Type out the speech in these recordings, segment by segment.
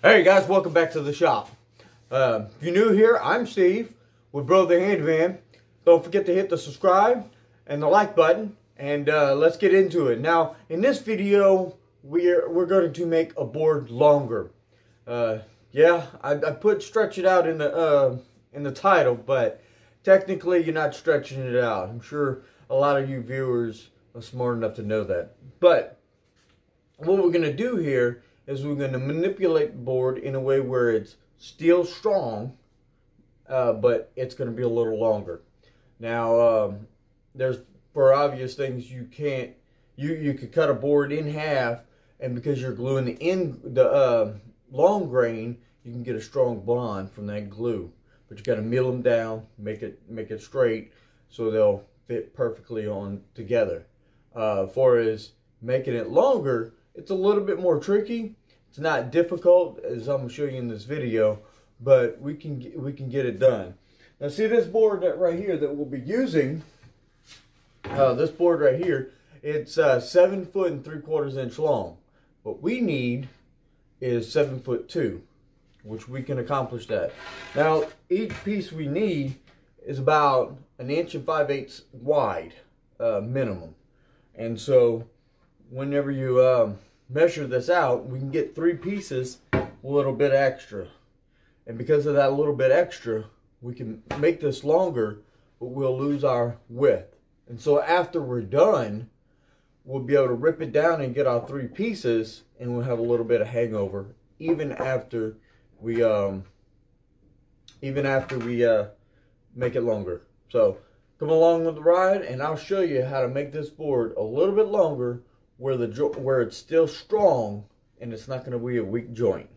Hey guys, welcome back to the shop. If you're new here, I'm Steve with Bro the Handyman. Don't forget to hit the subscribe and the like button, and let's get into it. Now, in this video, we're going to make a board longer. Yeah, I put stretch it out in the title, but technically you're not stretching it out. I'm sure a lot of you viewers are smart enough to know that. But what we're going to do here is we're going to manipulate the board in a way where it's still strong, but it's going to be a little longer. Now, there's, for obvious things, you could cut a board in half, and because you're gluing the long grain, you can get a strong bond from that glue. But you got to mill them down, make it straight, so they'll fit perfectly on together. As far as making it longer, it's a little bit more tricky. It's not difficult, as I'm going to show you in this video, but we can get it done. Now, see this board right here that we'll be using. This board right here, it's 7 foot and 3/4 inch long. What we need is 7 foot 2, which we can accomplish that. Now, each piece we need is about 1 5/8 wide, minimum. And so, whenever you measure this out, we can get 3 pieces a little bit extra. And because of that little bit extra, we can make this longer, but we'll lose our width. And so after we're done, we'll be able to rip it down and get our 3 pieces, and we'll have a little bit of hangover even after we make it longer. So come along with the ride, and I'll show you how to make this board a little bit longer where it's still strong and it's not going to be a weak joint.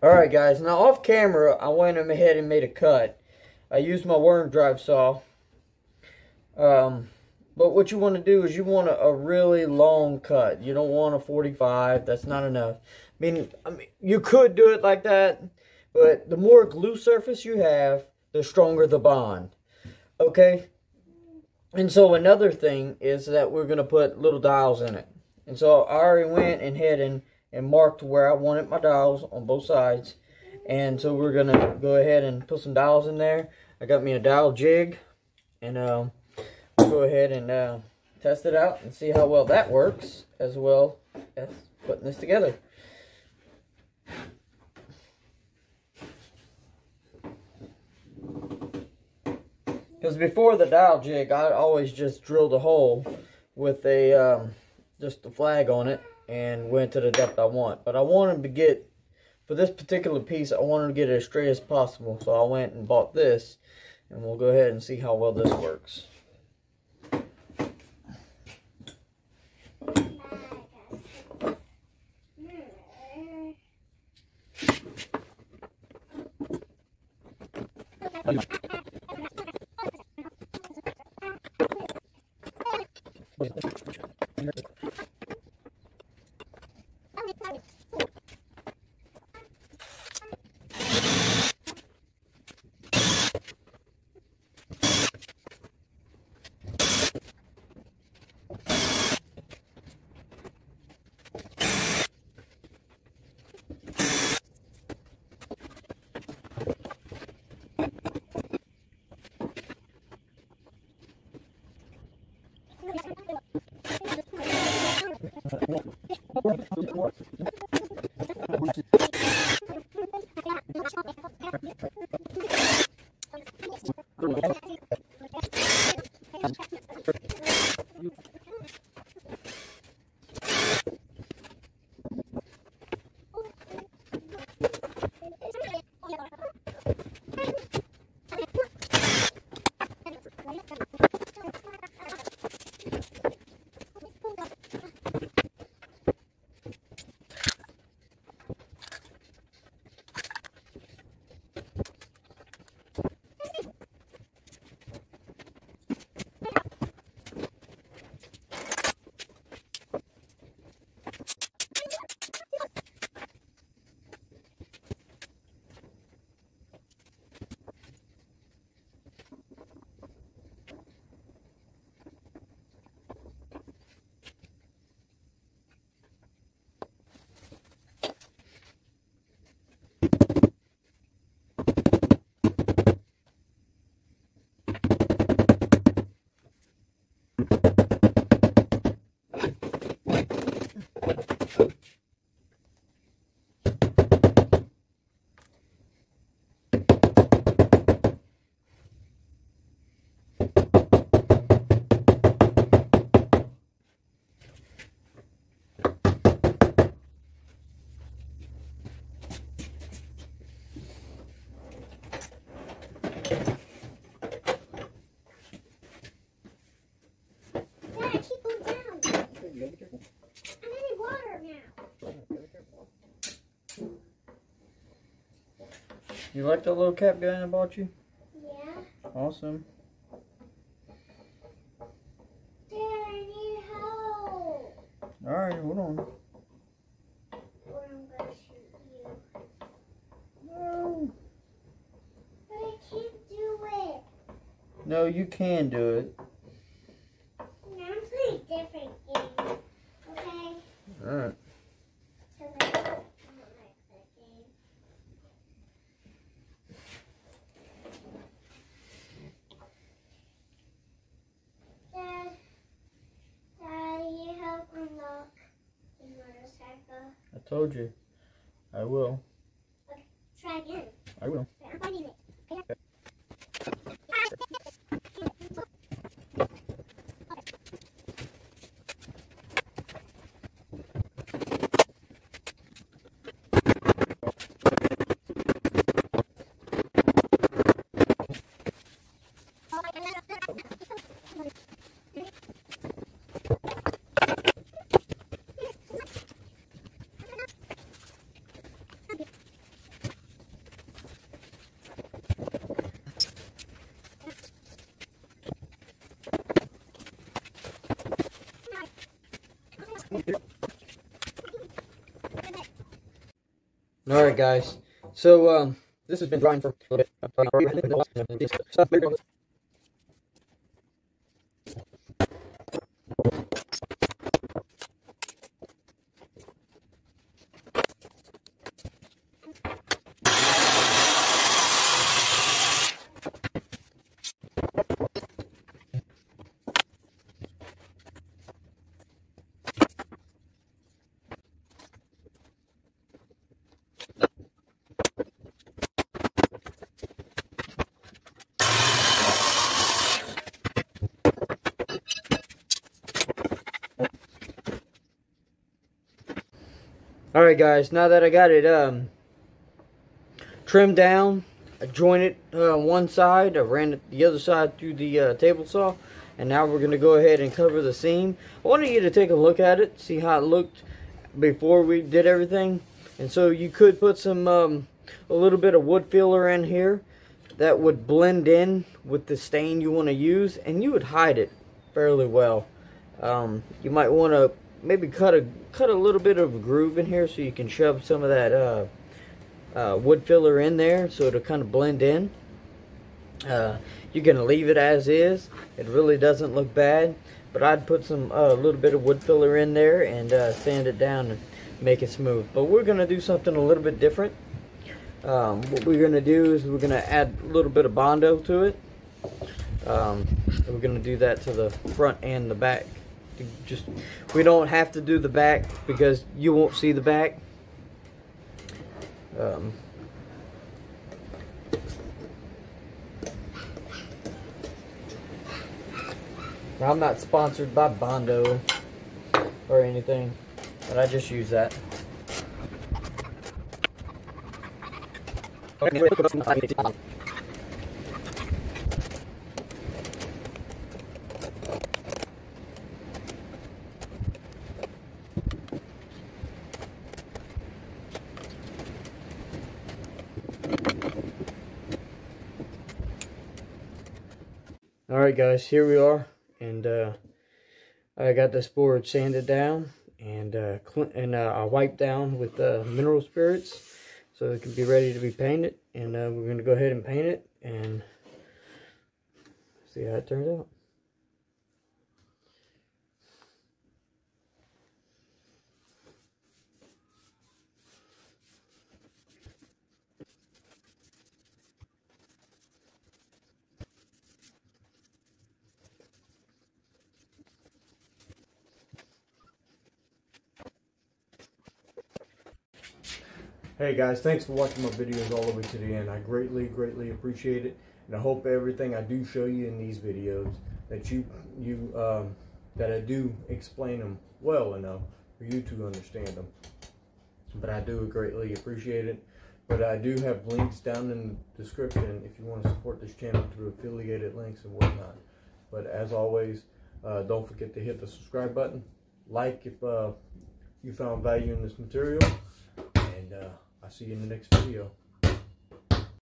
Alright guys, now off camera I went ahead and made a cut. I used my worm drive saw. But what you want to do is you want a really long cut. You don't want a 45, that's not enough. I mean you could do it like that, but the more glue surface you have, the stronger the bond. Okay? And so another thing is that we're going to put little dials in it. And so I already went ahead and marked where I wanted my dials on both sides. And so we're going to go ahead and put some dials in there. I got me a dial jig. And we'll go ahead and test it out and see how well that works, as well as putting this together. Because before the dial jig, I always just drilled a hole with a just a flag on it and went to the depth I want. But I wanted to get, for this particular piece, I wanted to get it as straight as possible. So I went and bought this, and we'll go ahead and see how well this works. in water now. You like the little cap gun I bought you? Yeah. Awesome. Dad, I need help. Alright, hold on. Or I'm gonna shoot you. No. But I can't do it. No, you can do it. Now I'm playing different games. Okay? Alright. Because I don't like that game. Dad, you help unlock the motorcycle. I told you. I will. Okay, try again. I will. I'm finding it. Okay. Alright guys, so this has been drying for a little bit. Alright guys, now that I got it trimmed down, I jointed one side, I ran the other side through the table saw, and now we're going to go ahead and cover the seam. I wanted you to take a look at it, see how it looked before we did everything. And so you could put some a little bit of wood filler in here that would blend in with the stain you want to use, and you would hide it fairly well. You might want to maybe cut a little bit of a groove in here so you can shove some of that wood filler in there so it'll kind of blend in. You're gonna leave it as is. It really doesn't look bad, but I'd put some little bit of wood filler in there and sand it down and make it smooth. But we're gonna do something a little bit different. What we're gonna do is we're gonna add a little bit of Bondo to it. We're gonna do that to the front and the back. We don't have to do the back because you won't see the back. I'm not sponsored by Bondo or anything, but I just use that. Alright guys, here we are, and I got this board sanded down and I wiped down with mineral spirits so it can be ready to be painted, and we're going to go ahead and paint it and see how it turns out. Hey guys, thanks for watching my videos all the way to the end. I greatly appreciate it, and I hope everything I do show you in these videos that that I do explain them well enough for you to understand them. But I do greatly appreciate it. But I do have links down in the description if you want to support this channel through affiliated links and whatnot. But as always, don't forget to hit the subscribe button like if you found value in this material, and I'll see you in the next video.